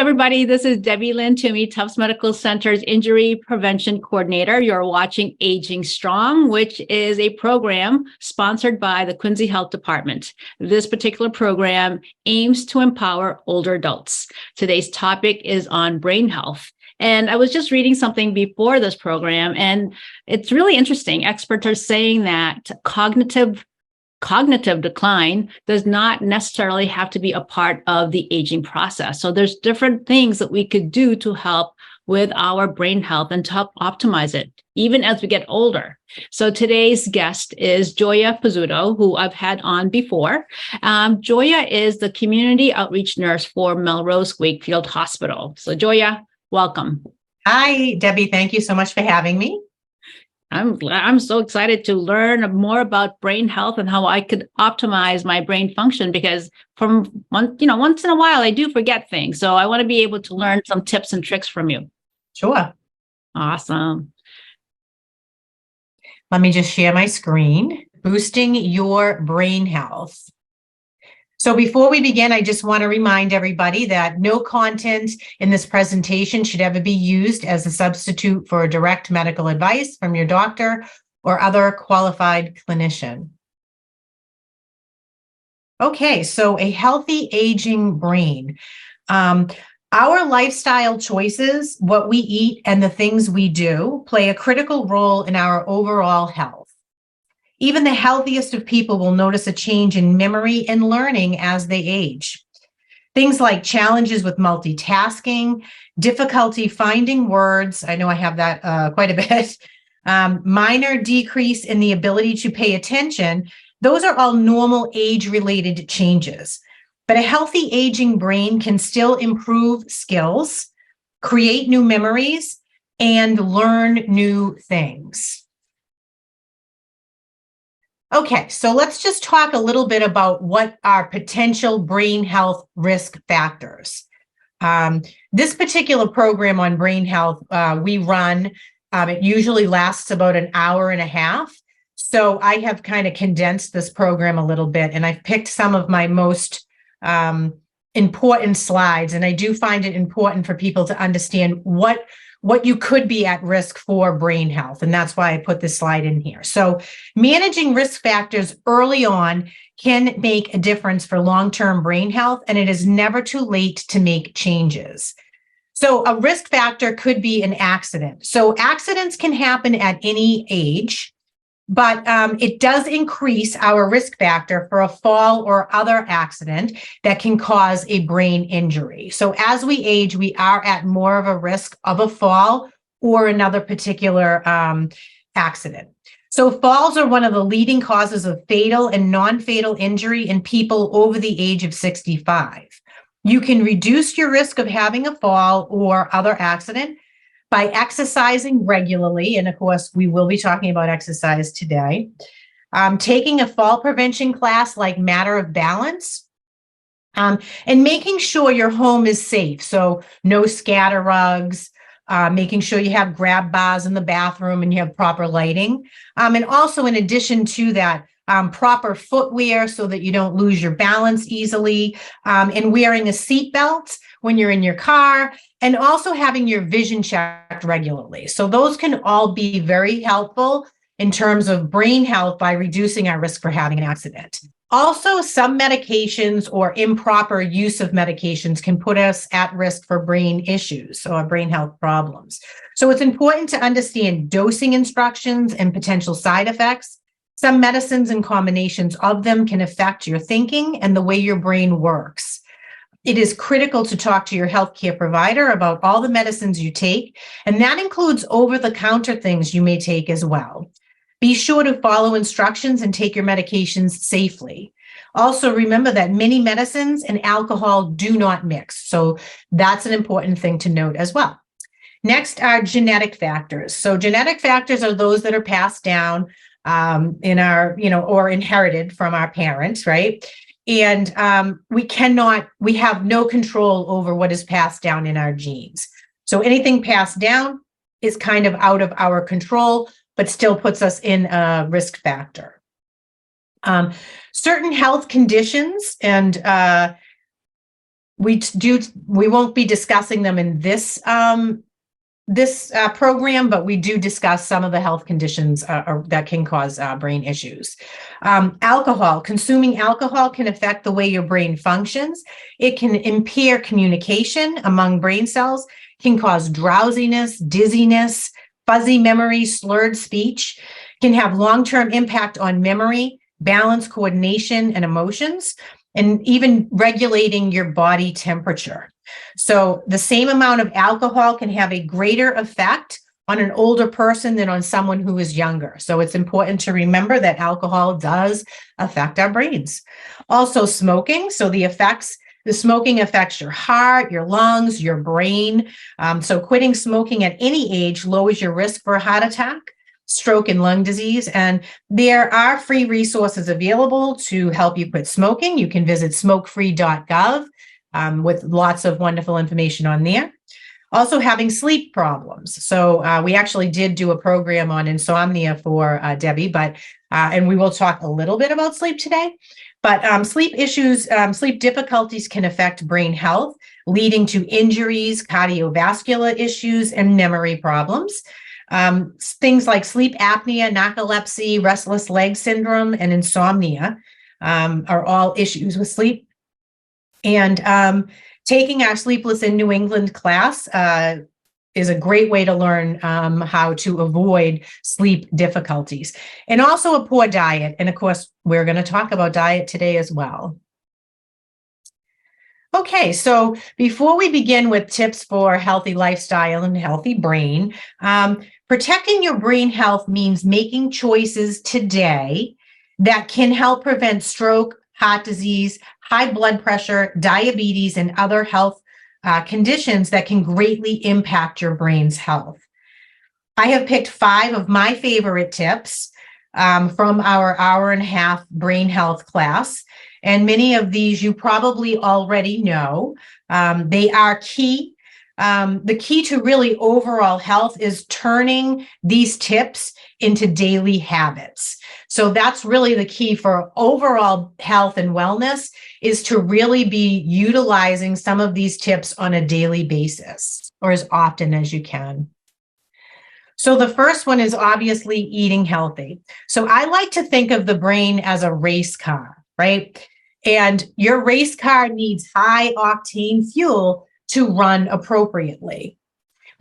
everybody. This is Debbie Lynn Toomey, Tufts Medical Center's Injury Prevention Coordinator. You're watching Aging Strong, which is a program sponsored by the Quincy Health Department. This particular program aims to empower older adults. Today's topic is on brain health. And I was just reading something before this program, and it's really interesting. Experts are saying that cognitive decline does not necessarily have to be a part of the aging process. So there's different things that we could do to help with our brain health and to help optimize it, even as we get older. So today's guest is Joya Pizzuto, who I've had on before. Joya is the community outreach nurse for Melrose Wakefield Hospital. So Joya, welcome. Hi, Debbie. Thank you so much for having me. I'm so excited to learn more about brain health and how I could optimize my brain function, because once in a while I do forget things. So I want to be able to learn some tips and tricks from you. Sure. Awesome. Let me just share my screen. Boosting your brain health. So before we begin, I just want to remind everybody that no content in this presentation should ever be used as a substitute for direct medical advice from your doctor or other qualified clinician. Okay, so a healthy aging brain. Our lifestyle choices, what we eat, and the things we do play a critical role in our overall health. Even the healthiest of people will notice a change in memory and learning as they age. Things like challenges with multitasking, difficulty finding words, I know I have that quite a bit, minor decrease in the ability to pay attention, those are all normal age-related changes. But a healthy aging brain can still improve skills, create new memories, and learn new things. Okay, so let's just talk a little bit about what are potential brain health risk factors. This particular program on brain health we run, it usually lasts about an hour and a half. So I have kind of condensed this program a little bit, and I've picked some of my most important slides. And I do find it important for people to understand what you could be at risk for brain health. And that's why I put this slide in here. So managing risk factors early on can make a difference for long-term brain health, and it is never too late to make changes. So a risk factor could be an accident. So accidents can happen at any age, but it does increase our risk factor for a fall or other accident that can cause a brain injury. So as we age, we are at more of a risk of a fall or another particular accident. So falls are one of the leading causes of fatal and non-fatal injury in people over the age of 65. You can reduce your risk of having a fall or other accident by exercising regularly, and of course, we will be talking about exercise today. Taking a fall prevention class like Matter of Balance, and making sure your home is safe. So no scatter rugs, making sure you have grab bars in the bathroom and you have proper lighting. And also, in addition to that, proper footwear so that you don't lose your balance easily, and wearing a seatbelt when you're in your car, and also having your vision checked regularly. So those can all be very helpful in terms of brain health by reducing our risk for having an accident. Also, some medications or improper use of medications can put us at risk for brain issues or brain health problems. So it's important to understand dosing instructions and potential side effects. Some medicines and combinations of them can affect your thinking and the way your brain works. It is critical to talk to your healthcare provider about all the medicines you take, and that includes over-the-counter things you may take as well. Be sure to follow instructions and take your medications safely. Also, remember that many medicines and alcohol do not mix, so that's an important thing to note as well. Next are genetic factors. So genetic factors are those that are passed down in our, or inherited from our parents, right? And we have no control over what is passed down in our genes. So anything passed down is kind of out of our control, but still puts us in a risk factor. Certain health conditions and we won't be discussing them in this program, but we do discuss some of the health conditions that can cause brain issues. Alcohol, consuming alcohol can affect the way your brain functions. It can impair communication among brain cells, can cause drowsiness, dizziness, fuzzy memory, slurred speech, can have long-term impact on memory, balance, coordination, and emotions, and even regulating your body temperature. So the same amount of alcohol can have a greater effect on an older person than on someone who is younger. So it's important to remember that alcohol does affect our brains. Also smoking. So the smoking affects your heart, your lungs, your brain. So quitting smoking at any age lowers your risk for a heart attack, stroke, and lung disease. And there are free resources available to help you quit smoking. You can visit smokefree.gov with lots of wonderful information on there. Also having sleep problems. So we actually did do a program on insomnia for Debbie, and we will talk a little bit about sleep today. But sleep issues, sleep difficulties can affect brain health, leading to injuries, cardiovascular issues, and memory problems. Things like sleep apnea, narcolepsy, restless leg syndrome, and insomnia are all issues with sleep. And taking our Sleepless in New England class is a great way to learn how to avoid sleep difficulties. And also a poor diet. And of course, we're going to talk about diet today as well. Okay, so before we begin with tips for healthy lifestyle and healthy brain, protecting your brain health means making choices today that can help prevent stroke, heart disease, high blood pressure, diabetes, and other health conditions that can greatly impact your brain's health. I have picked 5 of my favorite tips from our hour-and-a-half brain health class. And many of these you probably already know. They are key. The key to really overall health is turning these tips into daily habits. So that's really the key for overall health and wellness, is to really be utilizing some of these tips on a daily basis, or as often as you can. So the first one is obviously eating healthy. So I like to think of the brain as a race car, right? And your race car needs high octane fuel to run appropriately.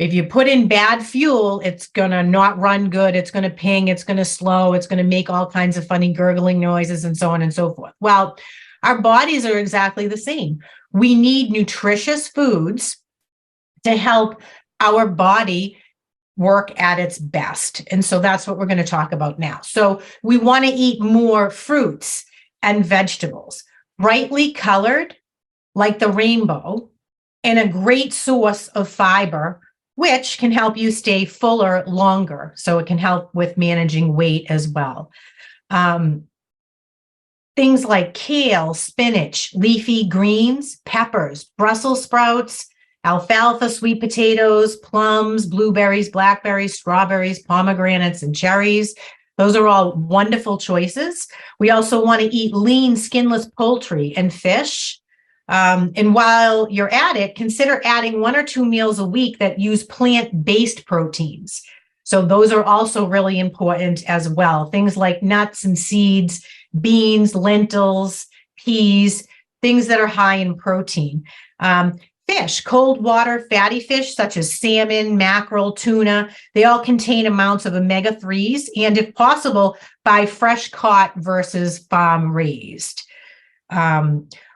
If you put in bad fuel, it's going to not run good. It's going to ping. It's going to slow. It's going to make all kinds of funny gurgling noises and so on and so forth. Well, our bodies are exactly the same. We need nutritious foods to help our body work at its best. And so that's what we're going to talk about now. So we want to eat more fruits and vegetables, brightly colored, like the rainbow, and a great source of fiber, which can help you stay fuller longer. So it can help with managing weight as well. Things like kale, spinach, leafy greens, peppers, Brussels sprouts, alfalfa, sweet potatoes, plums, blueberries, blackberries, strawberries, pomegranates, and cherries. Those are all wonderful choices. We also want to eat lean, skinless poultry and fish. And while you're at it, consider adding 1 or 2 meals a week that use plant-based proteins. So those are also really important as well. Things like nuts and seeds, beans, lentils, peas, things that are high in protein. Fish, cold water, fatty fish such as salmon, mackerel, tuna, they all contain amounts of omega-3s, and if possible, buy fresh caught versus farm raised.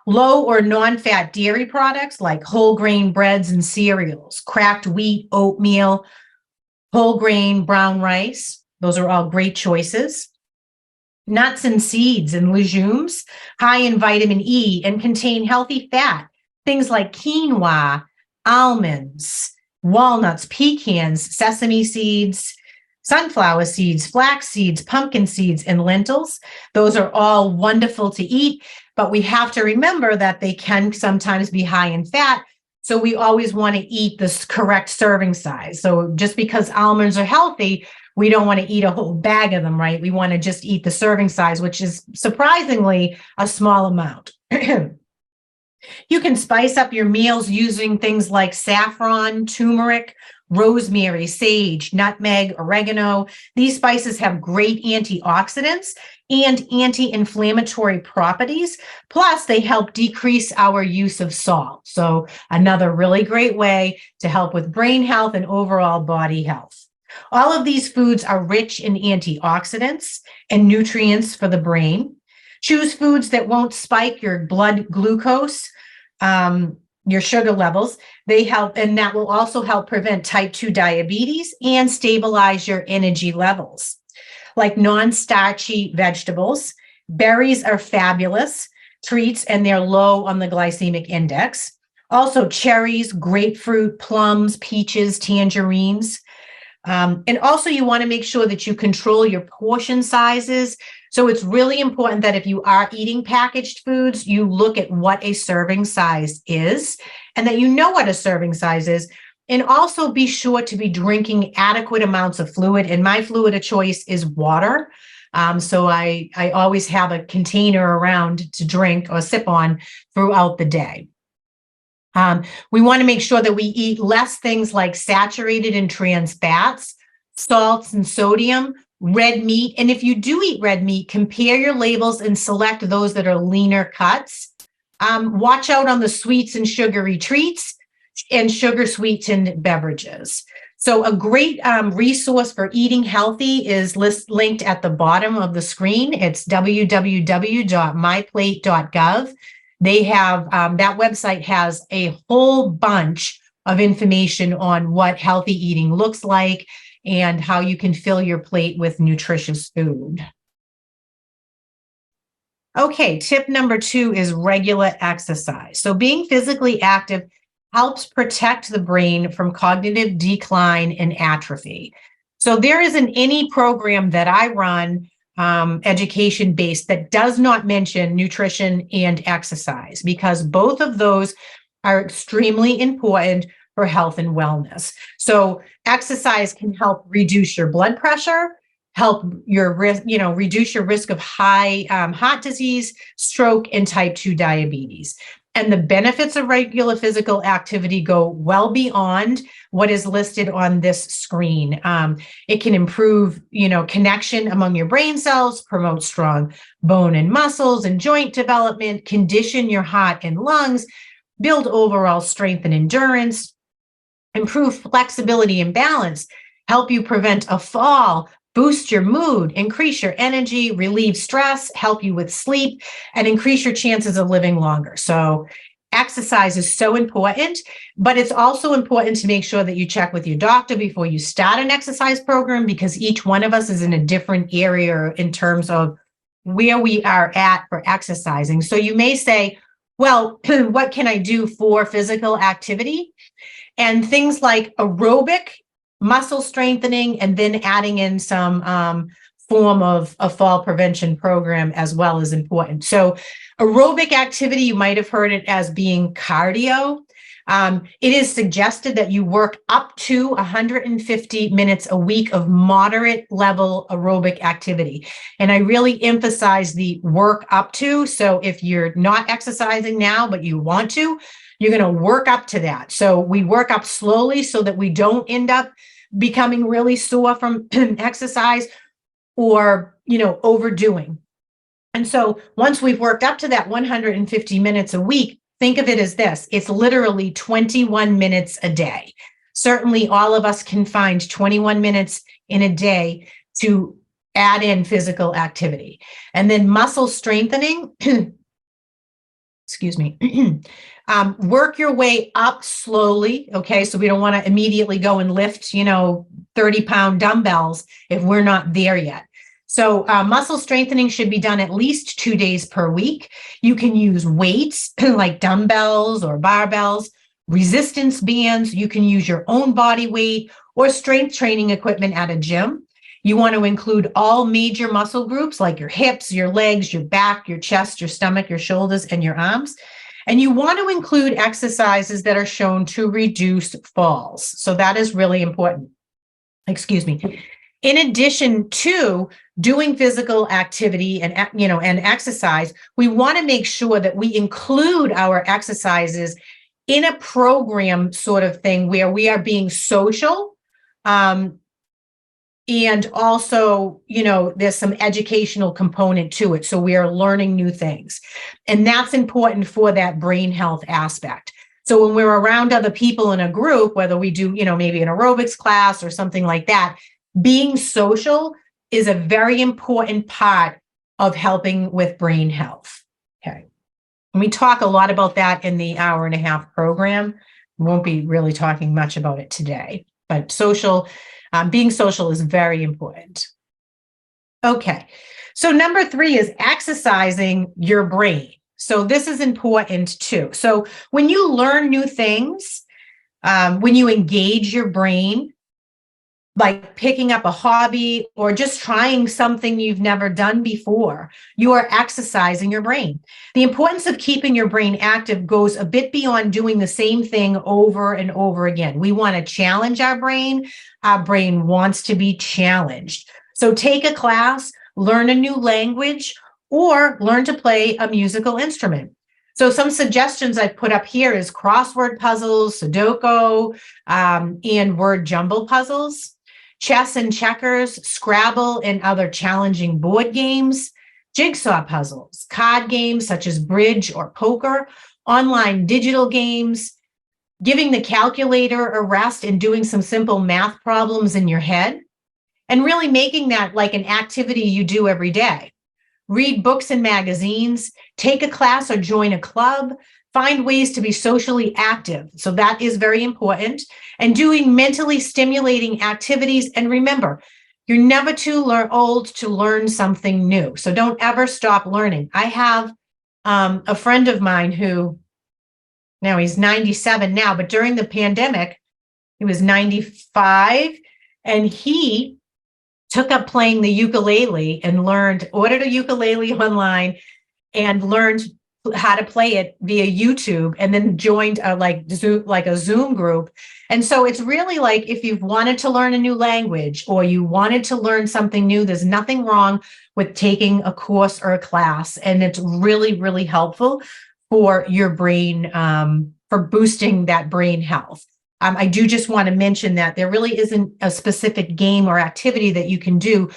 Low or non-fat dairy products like whole grain breads and cereals, cracked wheat, oatmeal, whole grain brown rice. Those are all great choices. Nuts and seeds and legumes, high in vitamin E and contain healthy fat. Things like quinoa, almonds, walnuts, pecans, sesame seeds, sunflower seeds, flax seeds, pumpkin seeds, and lentils. Those are all wonderful to eat, but we have to remember that they can sometimes be high in fat. So we always want to eat the correct serving size. So just because almonds are healthy, we don't want to eat a whole bag of them, right? We want to just eat the serving size, which is surprisingly a small amount. You can spice up your meals using things like saffron, turmeric, rosemary, sage, nutmeg, oregano. These spices have great antioxidants and anti-inflammatory properties. Plus, they help decrease our use of salt. So another really great way to help with brain health and overall body health. All of these foods are rich in antioxidants and nutrients for the brain. Choose foods that won't spike your blood glucose, your sugar levels. They help, and that will also help prevent type 2 diabetes and stabilize your energy levels. Like non-starchy vegetables, berries are fabulous treats and they're low on the glycemic index. Also, cherries, grapefruit, plums, peaches, tangerines. And also, you want to make sure that you control your portion sizes. So it's really important that if you are eating packaged foods, you look at what a serving size is and that you know what a serving size is. And also be sure to be drinking adequate amounts of fluid. And my fluid of choice is water. So I always have a container around to drink or sip on throughout the day. We want to make sure that we eat less things like saturated and trans fats, salts and sodium, red meat. And if you do eat red meat, compare your labels and select those that are leaner cuts. Watch out on the sweets and sugary treats and sugar sweetened beverages. So a great resource for eating healthy is linked at the bottom of the screen. It's www.myplate.gov. They have, that website has a whole bunch of information on what healthy eating looks like and how you can fill your plate with nutritious food. Okay, tip number 2 is regular exercise. So being physically active helps protect the brain from cognitive decline and atrophy. So there isn't any program that I run education-based that does not mention nutrition and exercise, because both of those are extremely important for health and wellness. So exercise can help reduce your blood pressure, help your risk, reduce your risk of high heart disease, stroke, and type 2 diabetes. And the benefits of regular physical activity go well beyond what is listed on this screen. It can improve, connection among your brain cells, promote strong bone and muscles and joint development, condition your heart and lungs, build overall strength and endurance, improve flexibility and balance, help you prevent a fall, boost your mood, increase your energy, relieve stress, help you with sleep, and increase your chances of living longer. So exercise is so important, but it's also important to make sure that you check with your doctor before you start an exercise program, because each one of us is in a different area in terms of where we are at for exercising. So you may say, well, what can I do for physical activity? And things like aerobic, muscle strengthening, and then adding in some form of a fall prevention program as well is important. So aerobic activity, you might have heard it as being cardio. It is suggested that you work up to 150 minutes a week of moderate level aerobic activity. And I really emphasize the work up to. So if you're not exercising now, but you want to, you're going to work up to that. So we work up slowly so that we don't end up becoming really sore from exercise or, overdoing. And so once we've worked up to that 150 minutes a week, think of it as this: it's literally 21 minutes a day. Certainly all of us can find 21 minutes in a day to add in physical activity. And then muscle strengthening, excuse me, work your way up slowly. Okay. So we don't want to immediately go and lift, 30-pound dumbbells if we're not there yet. So muscle strengthening should be done at least 2 days per week. You can use weights like dumbbells or barbells, resistance bands. You can use your own body weight or strength training equipment at a gym. You want to include all major muscle groups like your hips, your legs, your back, your chest, your stomach, your shoulders, and your arms. And you want to include exercises that are shown to reduce falls. So that is really important. Excuse me. In addition to doing physical activity and exercise, we want to make sure that we include our exercises in a program sort of thing where we are being social. And also, there's some educational component to it. So we are learning new things. And that's important for that brain health aspect. So when we're around other people in a group, whether we do, maybe an aerobics class or something like that, being social is a very important part of helping with brain health. Okay. And we talk a lot about that in the hour-and-a-half program. We won't be really talking much about it today, but being social is very important. Okay. So number 3 is exercising your brain. So this is important too. So when you learn new things, when you engage your brain, like picking up a hobby or just trying something you've never done before, you are exercising your brain. The importance of keeping your brain active goes a bit beyond doing the same thing over and over again. We want to challenge our brain. Our brain wants to be challenged. So take a class, learn a new language, or learn to play a musical instrument. So some suggestions I've put up here is crossword puzzles, Sudoku, and word jumble puzzles, chess and checkers, Scrabble and other challenging board games, jigsaw puzzles, card games such as bridge or poker, online digital games, giving the calculator a rest and doing some simple math problems in your head, and really making that like an activity you do every day. Read books and magazines, take a class or join a club, find ways to be socially active. So that is very important. And doing mentally stimulating activities. And remember, you're never too old to learn something new. So don't ever stop learning. I have a friend of mine who, now he's 97 now, but during the pandemic, he was 95, and he took up playing the ukulele and ordered a ukulele online and learned how to play it via YouTube, and then joined a Zoom group. And so it's really like, if you've wanted to learn a new language or you wanted to learn something new, there's nothing wrong with taking a course or a class. And it's really, really helpful for your brain, for boosting that brain health. I do just want to mention that there really isn't a specific game or activity that you can do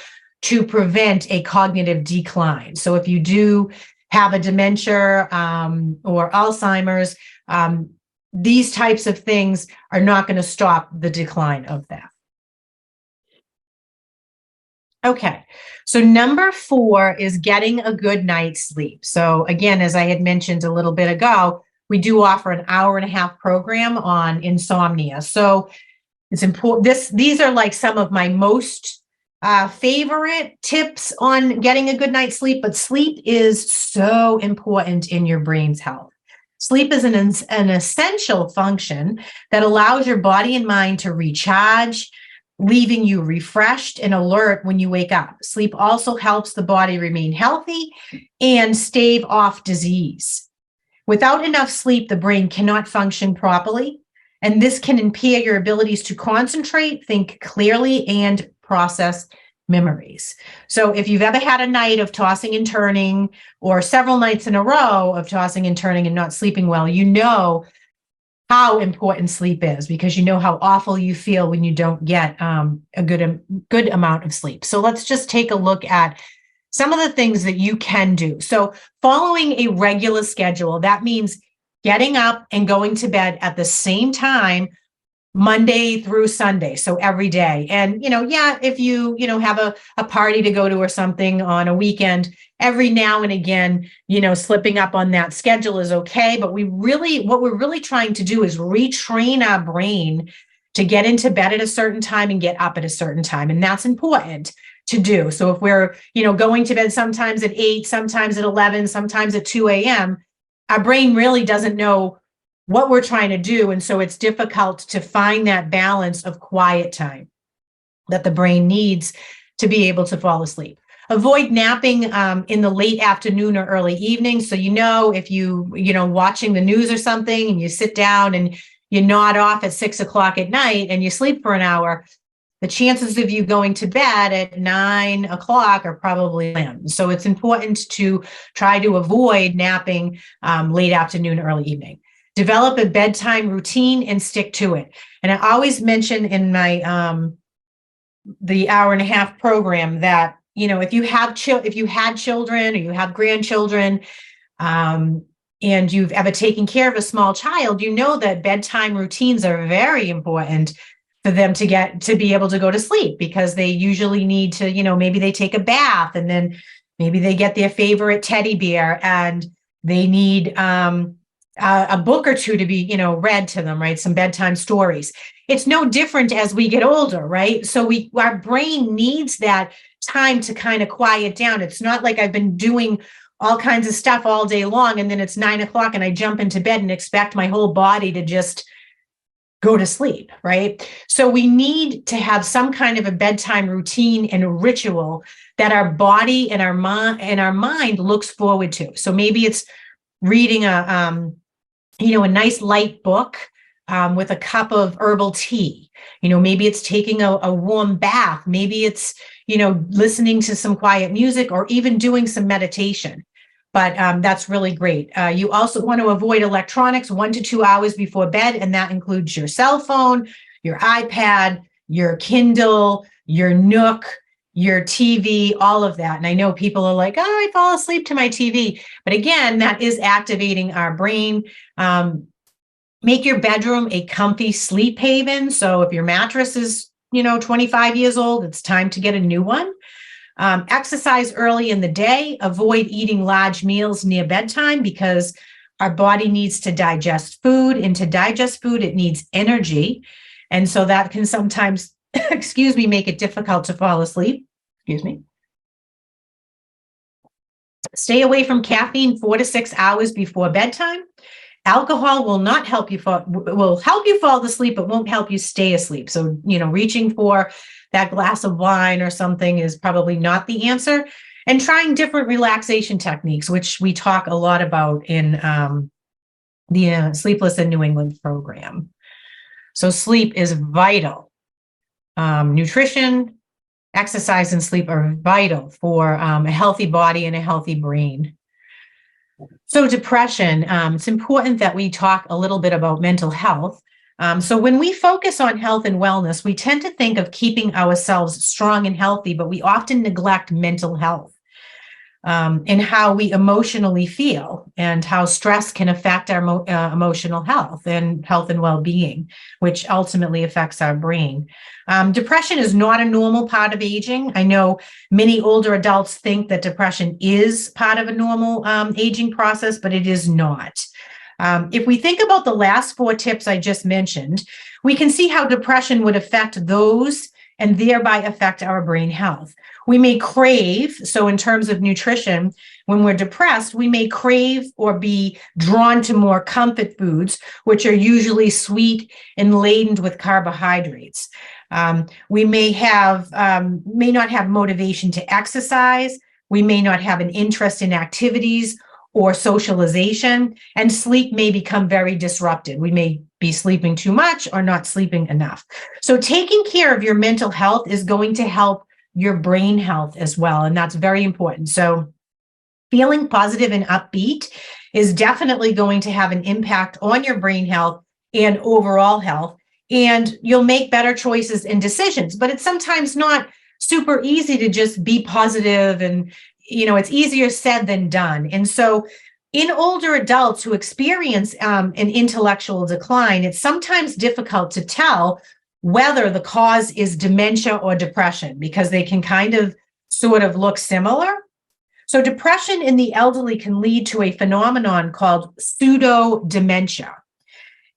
to prevent a cognitive decline. So if you do have a dementia or Alzheimer's, these types of things are not going to stop the decline of that. Okay, so number 4 is getting a good night's sleep. So again, as I had mentioned a little bit ago, we do offer an hour-and-a-half program on insomnia. So it's important. These are like some of my most favorite tips on getting a good night's sleep, but sleep is so important in your brain's health. Sleep is an essential function that allows your body and mind to recharge, leaving you refreshed and alert when you wake up. Sleep also helps the body remain healthy and stave off disease. Without enough sleep, the brain cannot function properly, and this can impair your abilities to concentrate, think clearly, and process memories. So if you've ever had a night of tossing and turning, or several nights in a row of tossing and turning and not sleeping well, you know how important sleep is, because you know how awful you feel when you don't get a good amount of sleep. So let's just take a look at some of the things that you can do. So following a regular schedule, that means getting up and going to bed at the same time, Monday through Sunday. So every day. And, if you, have a party to go to or something on a weekend, every now and again, slipping up on that schedule is okay. But what we're really trying to do is retrain our brain to get into bed at a certain time and get up at a certain time. And that's important to do. So if we're, going to bed sometimes at 8, sometimes at 11, sometimes at 2 a.m., our brain really doesn't know what we're trying to do. And so it's difficult to find that balance of quiet time that the brain needs to be able to fall asleep. Avoid napping in the late afternoon or early evening. So, if you, watching the news or something and you sit down and you nod off at 6 o'clock at night and you sleep for an hour, the chances of you going to bed at 9 o'clock are probably slim. So it's important to try to avoid napping late afternoon, early evening. Develop a bedtime routine and stick to it. And I always mention in my the hour and a half program that, you know, if you had children or you have grandchildren, and you've ever taken care of a small child, you know that bedtime routines are very important for them to be able to go to sleep, because they usually need to, you know, maybe they take a bath and then maybe they get their favorite teddy bear and they need a book or two to be, you know, read to them, right? Some bedtime stories. It's no different as we get older, right? So our brain needs that time to kind of quiet down. It's not like I've been doing all kinds of stuff all day long and then it's 9 o'clock and I jump into bed and expect my whole body to just go to sleep, right? So we need to have some kind of a bedtime routine and a ritual that our body and our mind looks forward to. So maybe it's reading a nice light book with a cup of herbal tea. You know, maybe it's taking a warm bath. Maybe it's, you know, listening to some quiet music or even doing some meditation. But that's really great. You also want to avoid electronics 1 to 2 hours before bed, and that includes your cell phone, your iPad, your Kindle, your Nook, your TV, all of that. And I know people are like, oh, I fall asleep to my TV. But again, that is activating our brain. Make your bedroom a comfy sleep haven. So if your mattress is, 25 years old, it's time to get a new one. Exercise early in the day. Avoid eating large meals near bedtime because our body needs to digest food. And to digest food, it needs energy. And so that can sometimes, make it difficult to fall asleep. Stay away from caffeine 4 to 6 hours before bedtime. Alcohol will not help you will help you fall asleep, but won't help you stay asleep. So, reaching for that glass of wine or something is probably not the answer. And trying different relaxation techniques, which we talk a lot about in the Sleepless in New England program. So sleep is vital. Nutrition, exercise, and sleep are vital for a healthy body and a healthy brain. So depression, it's important that we talk a little bit about mental health. So when we focus on health and wellness, we tend to think of keeping ourselves strong and healthy, but we often neglect mental health and how we emotionally feel and how stress can affect our emotional health and well-being, which ultimately affects our brain. Depression is not a normal part of aging. I know many older adults think that depression is part of a normal aging process, but it is not. If we think about the last 4 tips I just mentioned, we can see how depression would affect those and thereby affect our brain health. We may crave, so in terms of nutrition, when we're depressed, we may crave or be drawn to more comfort foods, which are usually sweet and laden with carbohydrates. We may not have motivation to exercise. We may not have an interest in activities or socialization, and sleep may become very disrupted. We may be sleeping too much or not sleeping enough. So taking care of your mental health is going to help your brain health as well, and that's very important. So feeling positive and upbeat is definitely going to have an impact on your brain health and overall health, and you'll make better choices and decisions. But it's sometimes not super easy to just be positive, and it's easier said than done. And so in older adults who experience an intellectual decline, it's sometimes difficult to tell whether the cause is dementia or depression, because they can kind of sort of look similar. So depression in the elderly can lead to a phenomenon called pseudo-dementia.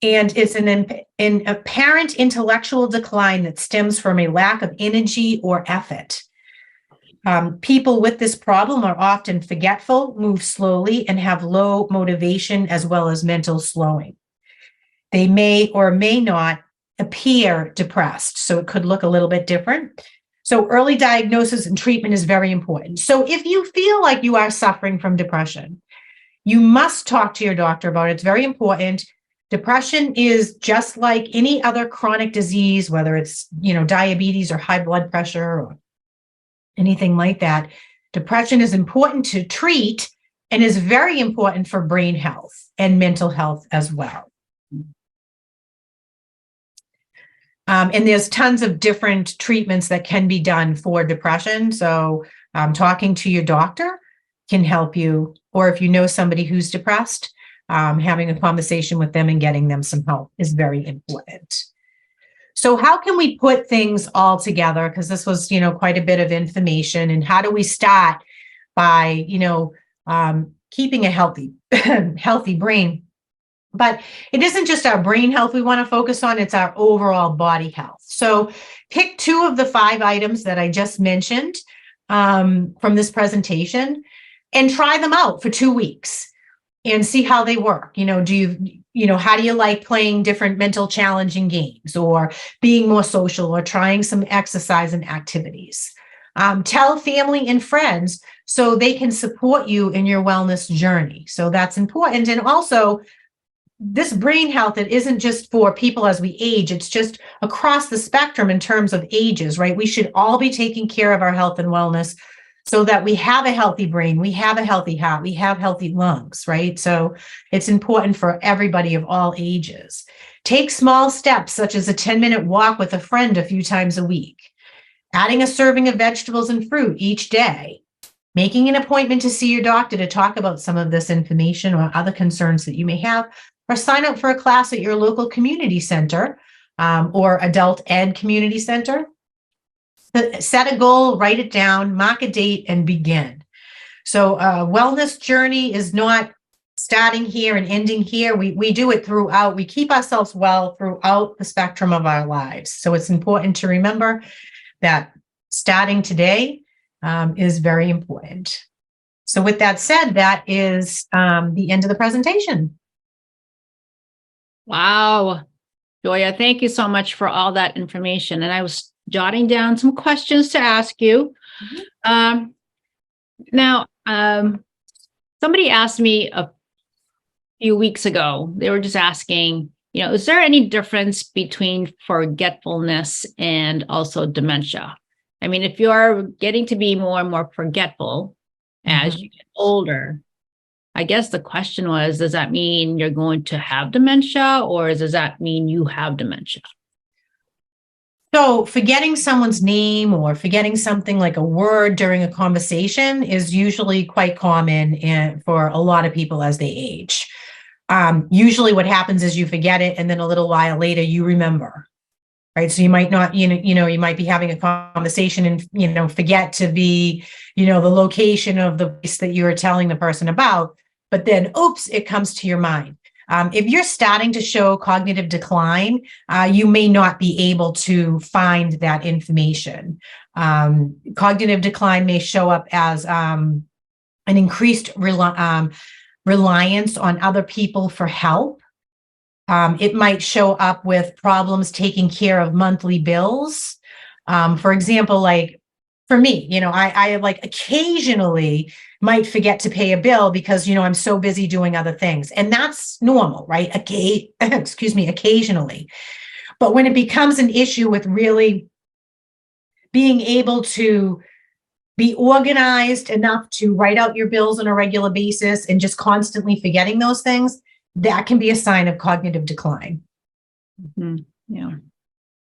And it's an apparent intellectual decline that stems from a lack of energy or effort. People with this problem are often forgetful, move slowly, and have low motivation as well as mental slowing. They may or may not appear depressed, so it could look a little bit different. So early diagnosis and treatment is very important. So if you feel like you are suffering from depression, you must talk to your doctor about it. It's very important. Depression is just like any other chronic disease, whether it's, diabetes or high blood pressure or anything like that. Depression is important to treat and is very important for brain health and mental health as well. And there's tons of different treatments that can be done for depression. So talking to your doctor can help you, or if you know somebody who's depressed, having a conversation with them and getting them some help is very important. So how can we put things all together? Because this was, quite a bit of information. And how do we start by, keeping a healthy, healthy brain? But it isn't just our brain health we want to focus on, it's our overall body health. So pick 2 of the 5 items that I just mentioned from this presentation and try them out for 2 weeks and see how they work. How do you like playing different mental challenging games, or being more social, or trying some exercise and activities? Tell family and friends so they can support you in your wellness journey. So that's important. And also, this brain health, it isn't just for people as we age, it's just across the spectrum in terms of ages, right? We should all be taking care of our health and wellness so that we have a healthy brain, we have a healthy heart, we have healthy lungs, right? So it's important for everybody of all ages. Take small steps, such as a 10-minute walk with a friend a few times a week, adding a serving of vegetables and fruit each day, making an appointment to see your doctor to talk about some of this information or other concerns that you may have, or sign up for a class at your local community center or adult ed community center. Set a goal, write it down, mark a date, and begin. So wellness journey is not starting here and ending here. We do it throughout. We keep ourselves well throughout the spectrum of our lives. So it's important to remember that starting today is very important. So with that said, that is the end of the presentation. Wow. Joya, thank you so much for all that information. And I was jotting down some questions to ask you. Now, somebody asked me a few weeks ago, they were just asking, is there any difference between forgetfulness and also dementia? I mean, if you're getting to be more and more forgetful as you get older, I guess the question was, does that mean you're going to have dementia, or does that mean you have dementia? So forgetting someone's name or forgetting something like a word during a conversation is usually quite common for a lot of people as they age. Usually what happens is you forget it, and then a little while later you remember, right? So you might not, you might be having a conversation and, forget to be, the location of the place that you were telling the person about, but then, oops, it comes to your mind. If you're starting to show cognitive decline, you may not be able to find that information. Cognitive decline may show up as an increased reliance on other people for help. It might show up with problems taking care of monthly bills. For example, like for me, I like occasionally might forget to pay a bill because, I'm so busy doing other things. And that's normal, right? Occasionally. But when it becomes an issue with really being able to be organized enough to write out your bills on a regular basis and just constantly forgetting those things, that can be a sign of cognitive decline. Mm-hmm. Yeah.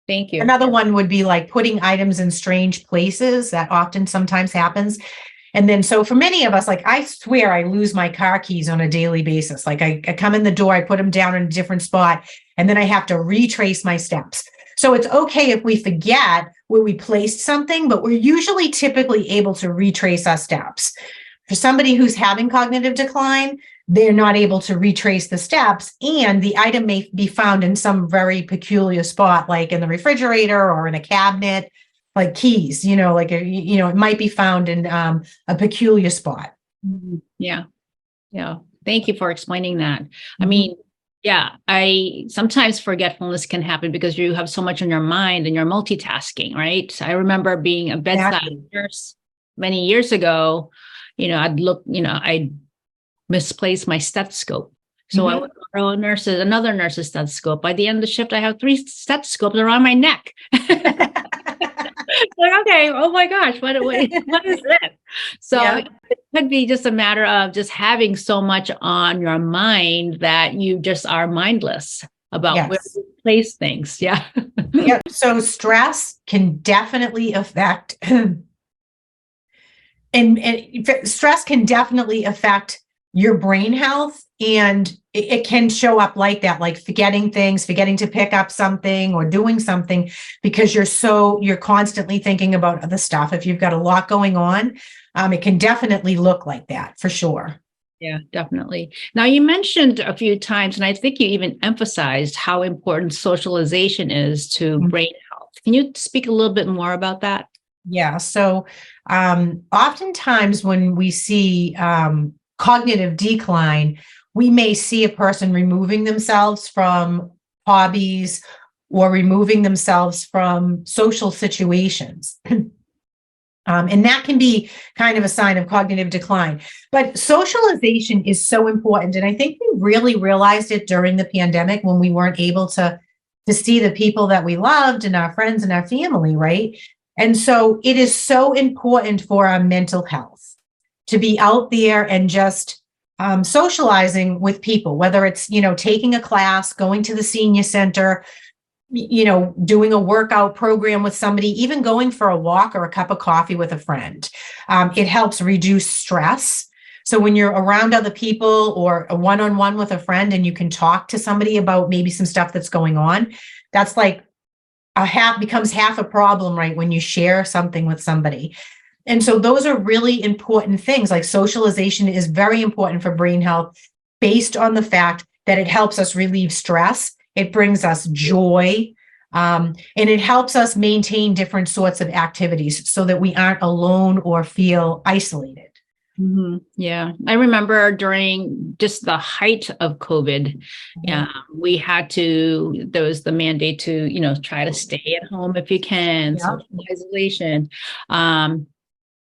Thank you. Another one would be like putting items in strange places. That often sometimes happens. And then, so for many of us, like I swear I lose my car keys on a daily basis. Like I come in the door, I put them down in a different spot, and then I have to retrace my steps. So it's okay if we forget where we placed something, but we're usually typically able to retrace our steps. For somebody who's having cognitive decline, they're not able to retrace the steps, and the item may be found in some very peculiar spot, like in the refrigerator or in a cabinet, like keys, it might be found in a peculiar spot. Yeah. Yeah. Thank you for explaining that. I mean, yeah, sometimes forgetfulness can happen because you have so much on your mind and you're multitasking, right? I remember being a bedside nurse many years ago. I'd misplace my stethoscope. So I would borrow another nurse's stethoscope. By the end of the shift, I have 3 stethoscopes around my neck. Like, okay, oh my gosh, what is this? So Yeah. it could be just a matter of just having so much on your mind that you just are mindless about where Yes. you place things. Yeah. Yep. So stress can definitely affect, and stress can definitely affect your brain health, and it can show up like that, like forgetting things, forgetting to pick up something or doing something because you're constantly thinking about other stuff. If you've got a lot going on, it can definitely look like that for sure. Yeah, definitely. Now, you mentioned a few times, and I think you even emphasized how important socialization is to Mhm. brain health. Can you speak a little bit more about that? Yeah. So oftentimes when we see cognitive decline, we may see a person removing themselves from hobbies or removing themselves from social situations. And that can be kind of a sign of cognitive decline. But socialization is so important. And I think we really realized it during the pandemic when we weren't able to see the people that we loved and our friends and our family, right? And so it is so important for our mental health to be out there and just socializing with people, whether it's, taking a class, going to the senior center, doing a workout program with somebody, even going for a walk or a cup of coffee with a friend. It helps reduce stress. So when you're around other people or a one-on-one with a friend and you can talk to somebody about maybe some stuff that's going on, that's like becomes half a problem, right? When you share something with somebody. And so those are really important things. Like socialization is very important for brain health based on the fact that it helps us relieve stress. It brings us joy. And it helps us maintain different sorts of activities so that we aren't alone or feel isolated. Yeah, I remember during just the height of COVID, yeah, there was the mandate to, try to stay at home if you can, Yeah. social isolation.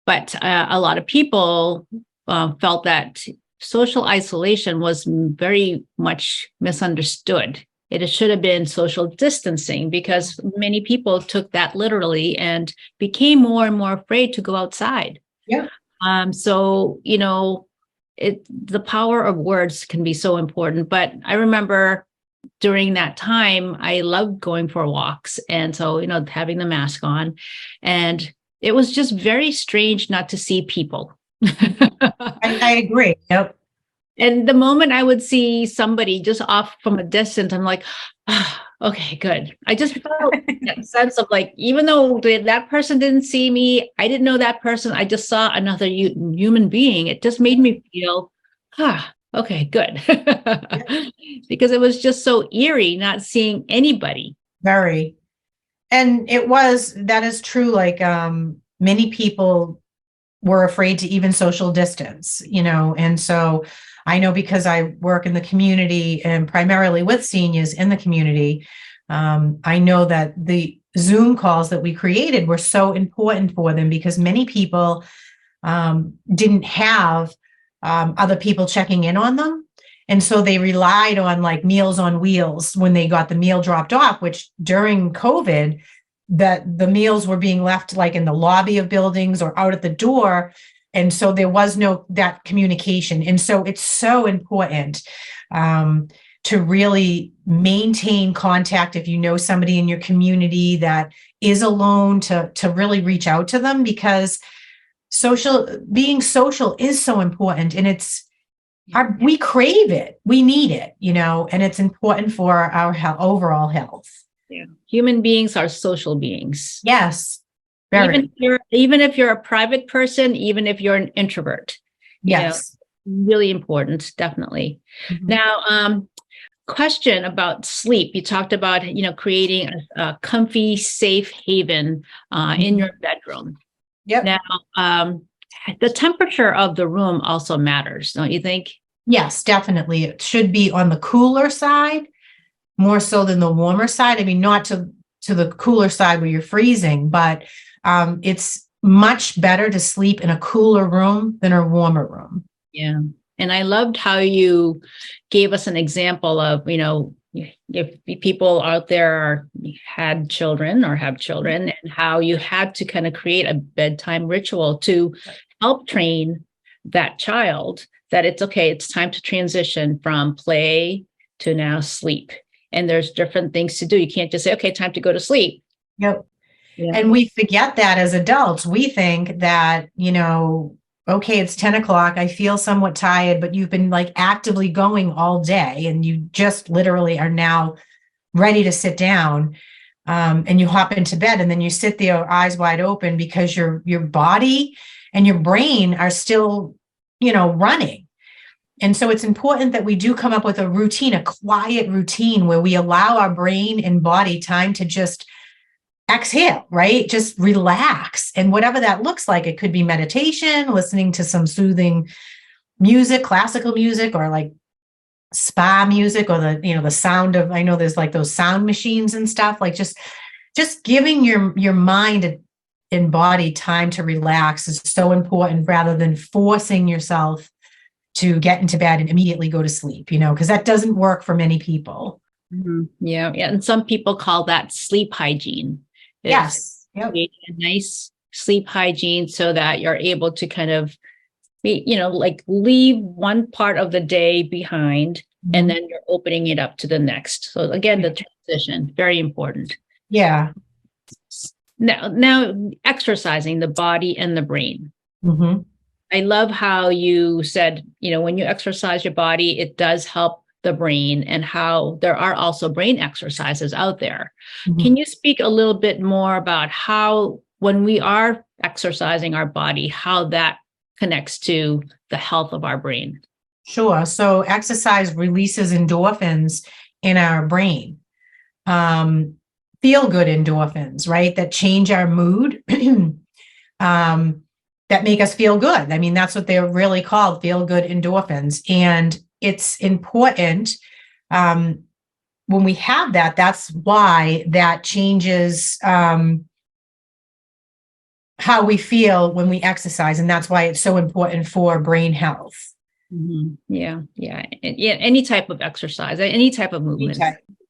But a lot of people felt that social isolation was very much misunderstood. It should have been social distancing because many people took that literally and became more and more afraid to go outside. Yeah. So, the power of words can be so important. But I remember during that time, I loved going for walks. And so, having the mask on. And it was just very strange not to see people. I agree. Yep. And the moment I would see somebody just off from a distance, I'm like, okay, good. I just felt that sense of like, even though that person didn't see me, I didn't know that person, I just saw another human being. It just made me feel, okay, good. Because it was just so eerie not seeing anybody. Very. And that is true. Like many people were afraid to even social distance, and so I know because I work in the community and primarily with seniors in the community, I know that the Zoom calls that we created were so important for them because many people didn't have other people checking in on them. And so they relied on like Meals on Wheels when they got the meal dropped off, which during COVID, that the meals were being left like in the lobby of buildings or out at the door. And so there was that communication. And so it's so important to really maintain contact if you know somebody in your community that is alone, to really reach out to them, because being social is so important, and we crave it, we need it, and it's important for our overall health. Yeah. Human beings are social beings. Yes. Very. Even if you're a private person, even if you're an introvert. Yes. Really important, definitely. Mm-hmm. Now, question about sleep. You talked about, creating a comfy, safe haven in your bedroom. Yep. Now, the temperature of the room also matters, don't you think? Yes, definitely. It should be on the cooler side, more so than the warmer side. I mean, not to the cooler side where you're freezing, but it's much better to sleep in a cooler room than a warmer room. Yeah. And I loved how you gave us an example of, if people out there had children or have children, and how you had to kind of create a bedtime ritual to help train that child that it's okay, it's time to transition from play to now sleep. And there's different things to do. You can't just say, okay, time to go to sleep. Yep. Yeah. And we forget that as adults. We think that, okay, it's 10 o'clock. I feel somewhat tired, but you've been like actively going all day and you just literally are now ready to sit down. And you hop into bed and then you sit there eyes wide open because your body and your brain are still, running. And so it's important that we do come up with a routine, a quiet routine where we allow our brain and body time to just exhale, right? Just relax. And whatever that looks like, it could be meditation, listening to some soothing music, classical music, or like spa music, or the sound of, I know there's like those sound machines and stuff, like just giving your mind and body time to relax is so important, rather than forcing yourself to get into bed and immediately go to sleep, because that doesn't work for many people. Mm-hmm. Yeah. And some people call that sleep hygiene. Yes. Yep. A nice sleep hygiene so that you're able to kind of like leave one part of the day behind, and then you're opening it up to the next. So again, the transition, very important. Yeah. Now exercising the body and the brain. Mm-hmm. I love how you said, when you exercise your body, it does help the brain, and how there are also brain exercises out there. Mm-hmm. Can you speak a little bit more about how, when we are exercising our body, how that connects to the health of our brain? Sure. So exercise releases endorphins in our brain. Feel good endorphins, right? That change our mood, that make us feel good. I mean, that's what they're really called, feel good endorphins. And it's important when we have that, that's why that changes how we feel when we exercise. And that's why it's so important for brain health. Mm-hmm. Yeah. Any type of exercise, any type of movement.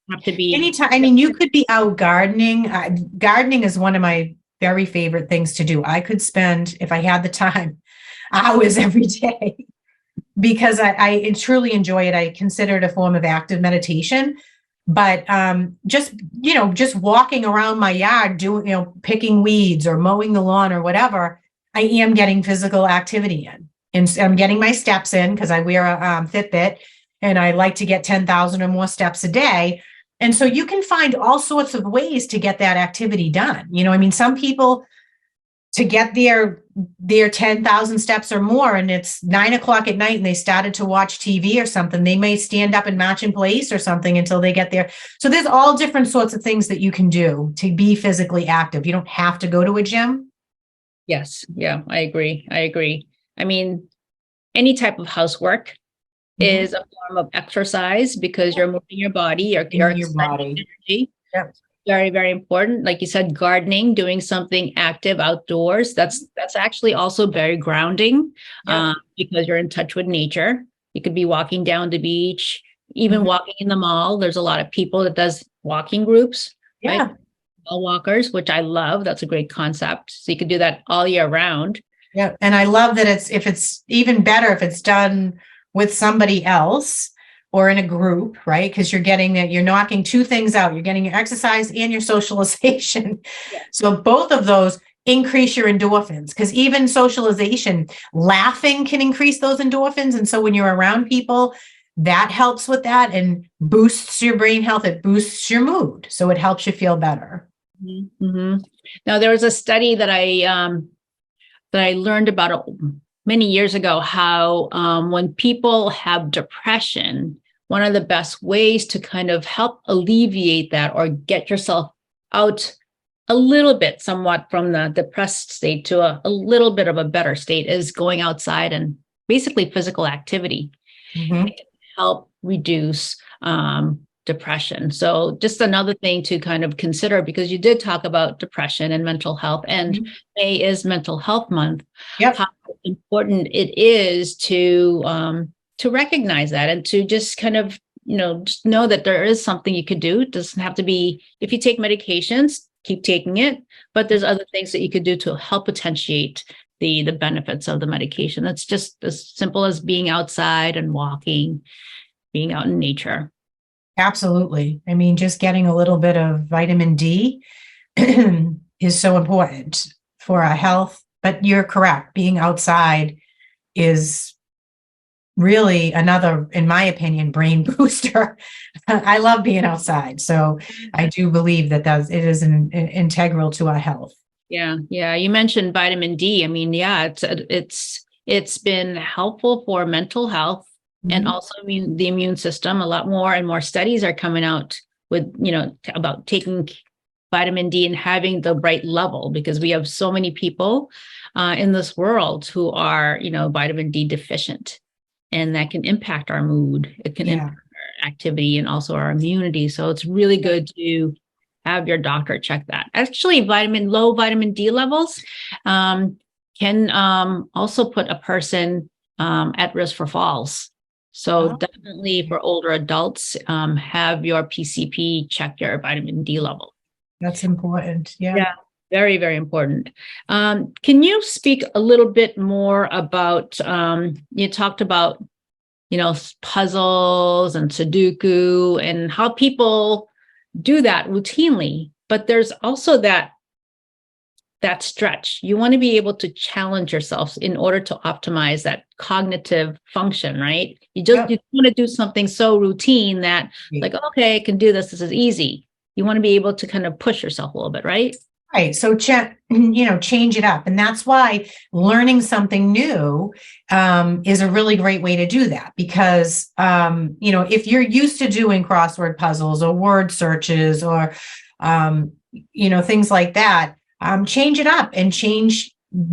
Have to be anytime. I mean, you could be out gardening. Gardening is one of my very favorite things to do. I could spend, if I had the time, hours every day, because I truly enjoy it. I consider it a form of active meditation. But just walking around my yard, doing, picking weeds or mowing the lawn or whatever, I am getting physical activity in. And I'm getting my steps in because I wear a Fitbit, and I like to get 10,000 or more steps a day. And so you can find all sorts of ways to get that activity done. Some people, to get their 10,000 steps or more, and it's 9 o'clock at night and they started to watch TV or something, they may stand up and march in place or something until they get there. So there's all different sorts of things that you can do to be physically active. You don't have to go to a gym. Yes. Yeah, I agree. I mean, any type of housework is a form of exercise, because you're moving your body, you're your body. Energy. Yep. Very, very important. Like you said, gardening, doing something active outdoors, that's actually also very grounding. Yep. Because you're in touch with nature. You could be walking down the beach, even walking in the mall. There's a lot of people that does walking groups. Yeah. Right? Mall walkers, which I love. That's a great concept. So you could do that all year round. Yeah. And I love that it's even better if it's done with somebody else or in a group, right? Because you're knocking two things out. You're getting your exercise and your socialization. Yeah. So both of those increase your endorphins, because even socialization, laughing can increase those endorphins. And so when you're around people, that helps with that and boosts your brain health. It boosts your mood. So it helps you feel better. Mm-hmm. Now, there was a study that I learned about many years ago, how when people have depression, one of the best ways to kind of help alleviate that or get yourself out a little bit, somewhat from the depressed state to a little bit of a better state, is going outside and basically physical activity. Mm-hmm. It can help reduce depression. So just another thing to kind of consider, because you did talk about depression and mental health, and May is Mental Health Month. Yep. How important it is to to recognize that and to just kind of, just know that there is something you could do. It doesn't have to be, if you take medications, keep taking it, but there's other things that you could do to help potentiate the benefits of the medication. That's just as simple as being outside and walking, being out in nature. Absolutely. I mean, just getting a little bit of vitamin D is so important for our health. But you're correct. Being outside is really another, in my opinion, brain booster. I love being outside. So I do believe that it is an integral to our health. Yeah. You mentioned vitamin D. I mean, yeah, it's been helpful for mental health and also the immune system. A lot more and more studies are coming out with, about taking vitamin D and having the right level, because we have so many people in this world who are, vitamin D deficient, and that can impact our mood. It can impact our activity and also our immunity. So it's really good to have your doctor check that. Actually, low vitamin D levels can also put a person at risk for falls. So definitely for older adults, have your PCP check your vitamin D level. That's important. Yeah. Very, very important. Can you speak a little bit more about, you talked about, puzzles and Sudoku and how people do that routinely, but there's also that stretch. You want to be able to challenge yourself in order to optimize that cognitive function, right? You want to do something so routine that like, okay, I can do this. This is easy. You want to be able to kind of push yourself a little bit, right? Right. So, change it up. And that's why learning something new is a really great way to do that. Because, if you're used to doing crossword puzzles or word searches or, things like that, change it up and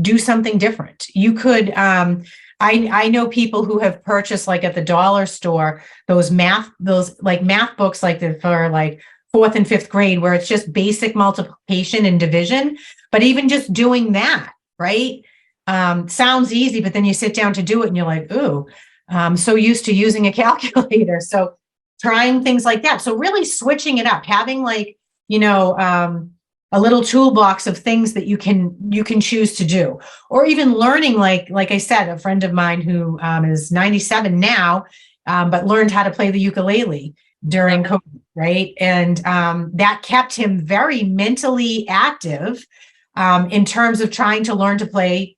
do something different. You could, I know people who have purchased, like at the dollar store, those math books, for like 4th and 5th grade, where it's just basic multiplication and division. But even just doing that, right? Sounds easy, but then you sit down to do it and you're like, ooh, I'm so used to using a calculator. So trying things like that. So really switching it up, having a little toolbox of things that you can choose to do, or even learning, like I said, a friend of mine who is 97 now, but learned how to play the ukulele during COVID, right? And that kept him very mentally active in terms of trying to learn to play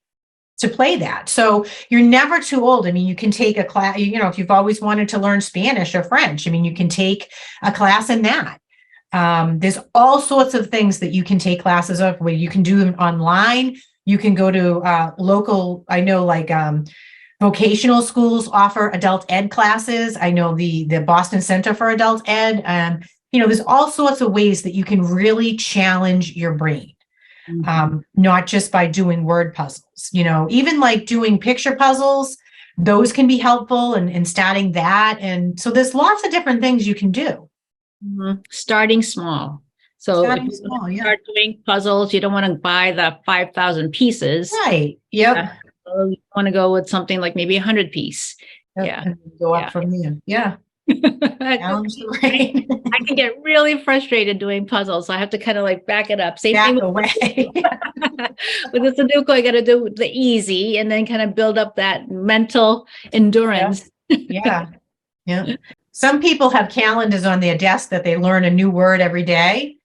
that. So you're never too old. I mean, you can take a class, if you've always wanted to learn Spanish or French, I mean, you can take a class in that. There's all sorts of things that you can take classes of, where you can do them online. You can go to local, I know, like vocational schools offer adult ed classes. I know the Boston Center for Adult Ed. There's all sorts of ways that you can really challenge your brain, not just by doing word puzzles. Even like doing picture puzzles, those can be helpful, and starting that. And so there's lots of different things you can do. Starting small. So if you start doing puzzles, you don't want to buy the 5,000 pieces. Right. Yep. You want to go with something like maybe 100 piece. And go up from there. Yeah. Challenge the brain. I can get really frustrated doing puzzles. So I have to kind of like back it up. Same thing away. With the Sudoku, I got to do the easy and then kind of build up that mental endurance. Yeah. Some people have calendars on their desk that they learn a new word every day.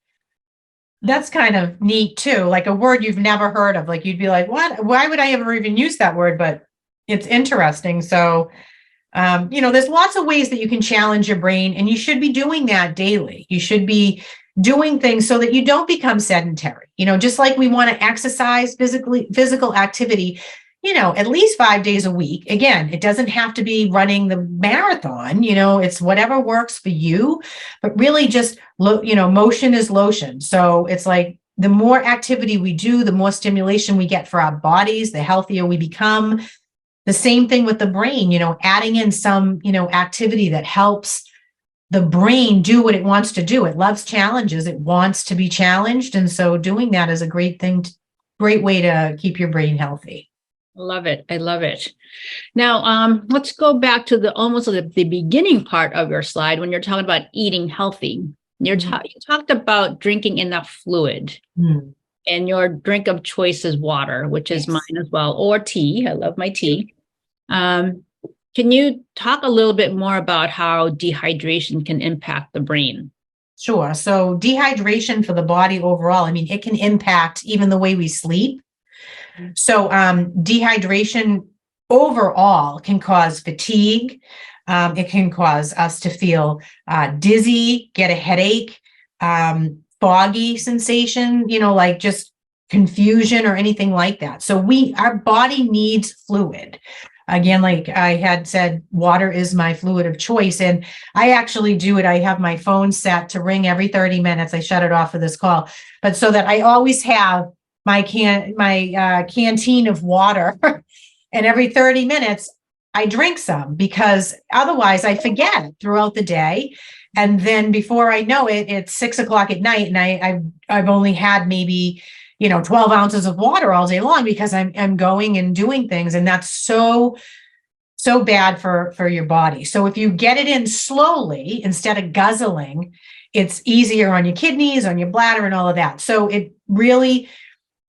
That's kind of neat too. Like a word you've never heard of. Like you'd be like, what? Why would I ever even use that word? But it's interesting. So, there's lots of ways that you can challenge your brain, and you should be doing that daily. You should be doing things so that you don't become sedentary. Just like we want to exercise physical activity, at least 5 days a week. Again, it doesn't have to be running the marathon, it's whatever works for you, but really just, motion is lotion. So it's like the more activity we do, the more stimulation we get for our bodies, the healthier we become. The same thing with the brain, adding in some, activity that helps the brain do what it wants to do. It loves challenges. It wants to be challenged. And so doing that is a great way to keep your brain healthy. Love it. I love it. Now, let's go back to the beginning part of your slide when you're talking about eating healthy. You talked about drinking enough fluid, Mm. and your drink of choice is water, which is Yes. mine as well, or tea. I love my tea. Um, can you talk a little bit more about how dehydration can impact the brain? Sure. So dehydration for the body overall, I mean, it can impact even the way we sleep. So dehydration overall can cause fatigue. It can cause us to feel dizzy, get a headache, foggy sensation, like just confusion or anything like that. So our body needs fluid. Again, like I had said, water is my fluid of choice. And I actually do it. I have my phone set to ring every 30 minutes. I shut it off for this call, but so that I always have my canteen of water. And every 30 minutes, I drink some because otherwise I forget throughout the day. And then before I know it, it's 6 o'clock at night, and I've only had maybe 12 ounces of water all day long because I'm going and doing things, and that's so bad for your body. So if you get it in slowly instead of guzzling, it's easier on your kidneys, on your bladder, and all of that. So it really,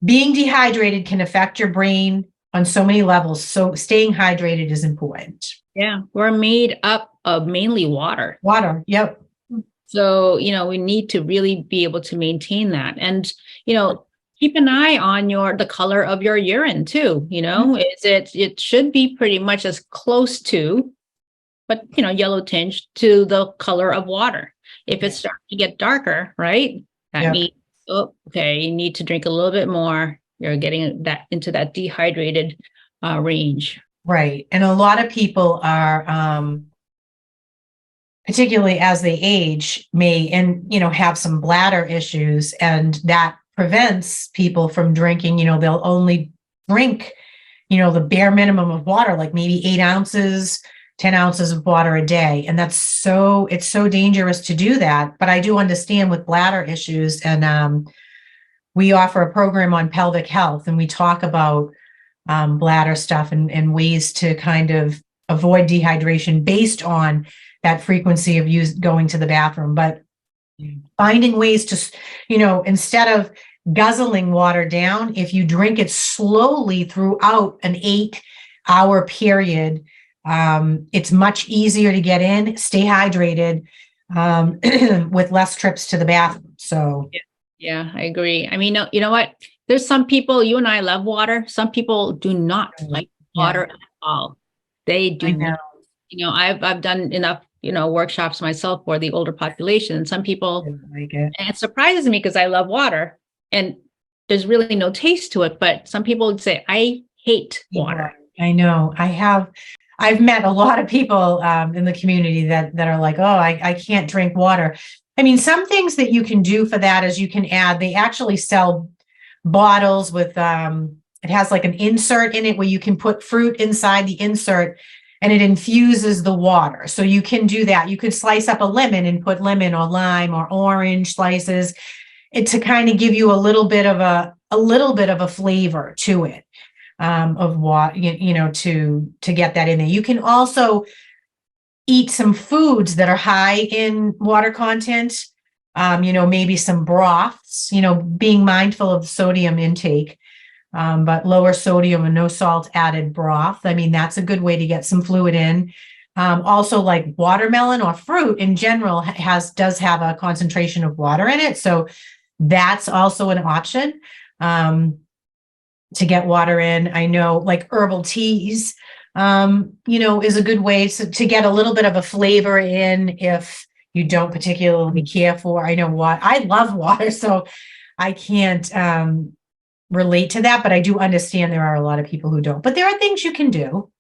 being dehydrated can affect your brain on so many levels. So staying hydrated is important. Yeah, we're made up of mainly water. Water. Yep. So, we need to really be able to maintain that. And, keep an eye on the color of your urine too. It should be pretty much as close to, but, yellow tinge to the color of water. If it starts to get darker, right? That means, okay, you need to drink a little bit more. You're getting that into that dehydrated range. Right. And a lot of people are, particularly as they age, have some bladder issues, and that prevents people from drinking. They'll only drink, the bare minimum of water, like maybe 8 ounces, 10 ounces of water a day. And it's so dangerous to do that. But I do understand with bladder issues, and we offer a program on pelvic health, and we talk about bladder stuff and ways to kind of avoid dehydration based on that frequency of going to the bathroom. But finding ways to, instead of guzzling water down, if you drink it slowly throughout an 8-hour period, it's much easier to get in, stay hydrated, with less trips to the bathroom. So yeah, I agree. I mean, you know what? There's some people, you and I love water. Some people do not like water at all. They do not. I've done enough, workshops myself for the older population. And some people, like it. And it surprises me because I love water and there's really no taste to it. But some people would say, I hate water. I know. I've met a lot of people in the community that are like, oh, I can't drink water. I mean, some things that you can do for that is you can add, they actually sell bottles with, it has like an insert in it where you can put fruit inside the insert and it infuses the water. So you can do that. You could slice up a lemon and put lemon or lime or orange slices to kind of give you a little bit of a flavor to it, of what, to get that in there. You can also eat some foods that are high in water content, maybe some broths, being mindful of sodium intake, but lower sodium and no salt added broth. I mean, that's a good way to get some fluid in. Also, like watermelon or fruit in general does have a concentration of water in it. So that's also an option to get water in. I know like herbal teas, is a good way to get a little bit of a flavor in if you don't particularly care for. I know I love water, so I can't relate to that, but I do understand there are a lot of people who don't. But there are things you can do.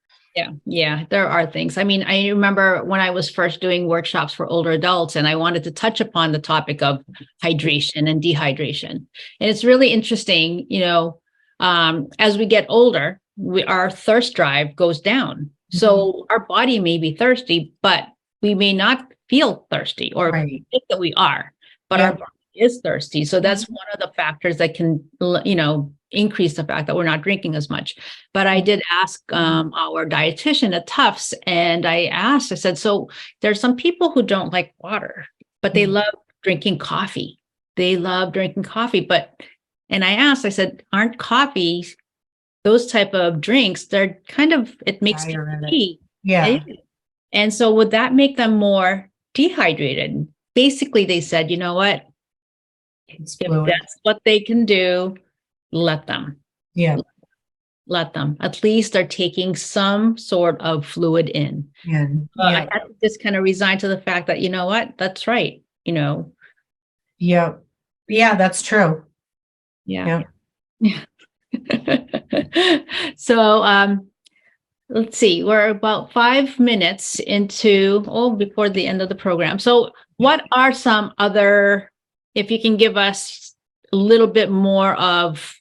Yeah, there are things. I mean, I remember when I was first doing workshops for older adults and I wanted to touch upon the topic of hydration and dehydration. And it's really interesting, as we get older, our thirst drive goes down. Mm-hmm. So our body may be thirsty, but we may not feel thirsty or think that we are, but our body is thirsty. So that's one of the factors that can, increase the fact that we're not drinking as much. But I did ask our dietitian at Tufts, and I said, so there's some people who don't like water, but they love drinking coffee. They love drinking coffee. And I said, aren't coffees, those type of drinks, they're kind of, it makes people pee. Yeah. And so would that make them more dehydrated? Basically, they said, you know what? If that's what they can do, let them. Yeah. Let them. At least they're taking some sort of fluid in. Yeah. I had to just kind of resign to the fact that, you know what? That's right. Yeah. Yeah, that's true. Yeah. So, let's see, we're about 5 minutes before the end of the program. So what are some other, if you can give us a little bit more of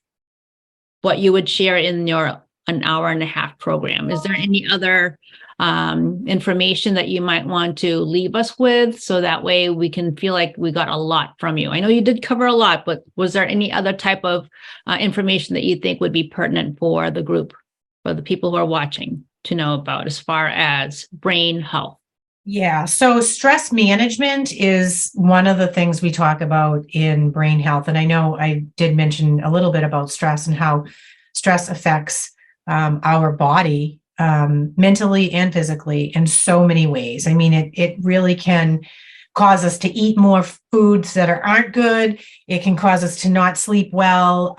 what you would share in your an hour and a half program? Is there any other information that you might want to leave us with, so that way we can feel like we got a lot from you? I know you did cover a lot, but was there any other type of information that you think would be pertinent for the group, for the people who are watching, to know about as far as brain health? Yeah. So stress management is one of the things we talk about in brain health. And I know I did mention a little bit about stress and how stress affects our body, mentally and physically, in so many ways. I mean, it really can cause us to eat more foods that aren't good. It can cause us to not sleep well.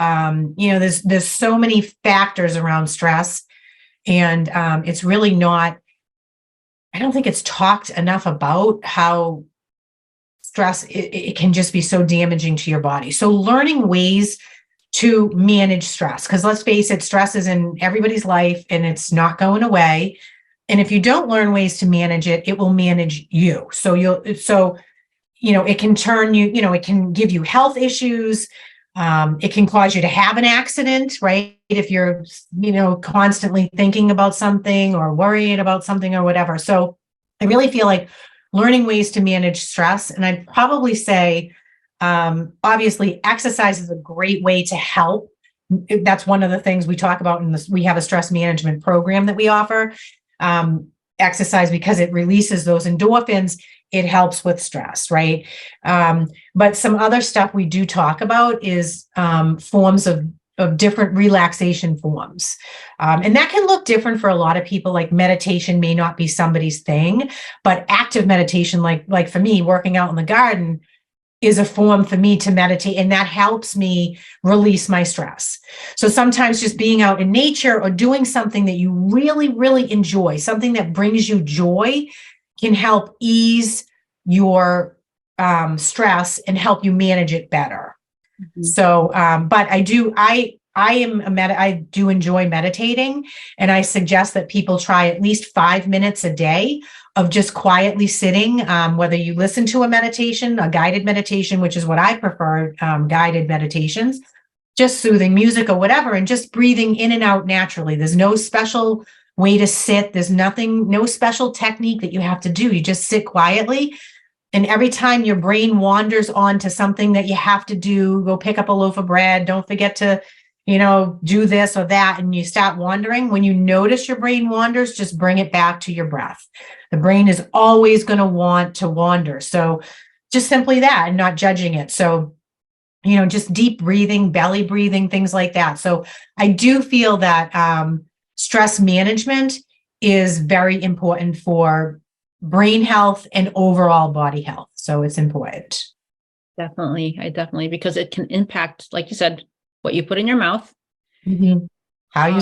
There's so many factors around stress, and it's really not, I don't think it's talked enough about how stress, it can just be so damaging to your body. So learning ways to manage stress, because let's face it, stress is in everybody's life and it's not going away. And if you don't learn ways to manage it, it will manage you. It can turn you, it can give you health issues. It can cause you to have an accident, right? If you're, constantly thinking about something or worrying about something or whatever. So I really feel like learning ways to manage stress. And I'd probably say, obviously, exercise is a great way to help. That's one of the things we talk about in this. We have a stress management program that we offer. Exercise, because it releases those endorphins, it helps with stress, right? But some other stuff we do talk about is forms of different relaxation forms. And that can look different for a lot of people. Like meditation may not be somebody's thing, but active meditation, like for me, working out in the garden, is a form for me to meditate, and that helps me release my stress. So sometimes just being out in nature or doing something that you really, really enjoy, something that brings you joy, can help ease your stress and help you manage it better. Mm-hmm. So, but I do enjoy meditating, and I suggest that people try at least 5 minutes a day of just quietly sitting, whether you listen to a meditation, a guided meditation, which is what I prefer, guided meditations, just soothing music or whatever, and just breathing in and out naturally. There's no special way to sit. There's no special technique that you have to do. You just sit quietly. And every time your brain wanders on to something that you have to do, go pick up a loaf of bread, don't forget to, do this or that, and you start wandering, when you notice your brain wanders, just bring it back to your breath. The brain is always going to want to wander. So just simply that, and not judging it. So, just deep breathing, belly breathing, things like that. So I do feel that stress management is very important for brain health and overall body health. So it's important. Definitely, because it can impact, like you said, what you put in your mouth, mm-hmm. how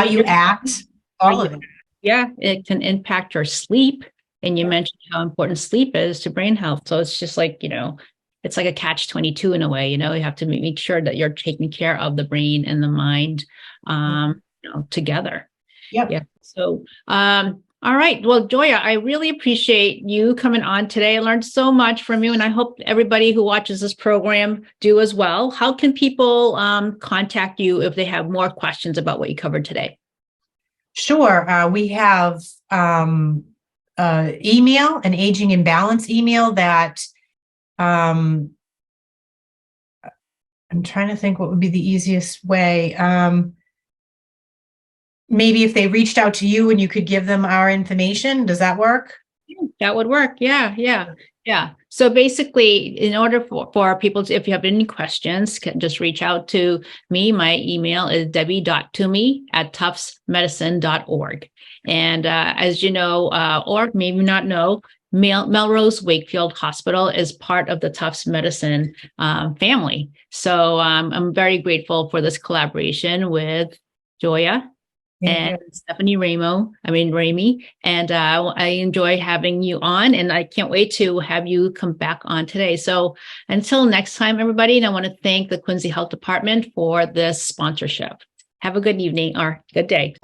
you act, all of it. Yeah, it can impact your sleep. And you mentioned how important sleep is to brain health. So it's just like, it's like a catch-22 in a way. You have to make sure that you're taking care of the brain and the mind together. Yep. Yeah. So all right. Well, Joya, I really appreciate you coming on today. I learned so much from you, and I hope everybody who watches this program do as well. How can people contact you if they have more questions about what you covered today? Sure. We have email, an Aging in Balance email that I'm trying to think what would be the easiest way. Maybe if they reached out to you and you could give them our information, does that work? That would work. Yeah, yeah, yeah. So basically, in order for people to, if you have any questions, can just reach out to me. My email is debbie.toomey@tuftsmedicine.org. And as you know, or maybe not know, Melrose Wakefield Hospital is part of the Tufts Medicine family. So I'm very grateful for this collaboration with Joya and Stephanie Ramey. And I enjoy having you on, and I can't wait to have you come back on today. So until next time, everybody, and I want to thank the Quincy Health Department for this sponsorship. Have a good evening or good day.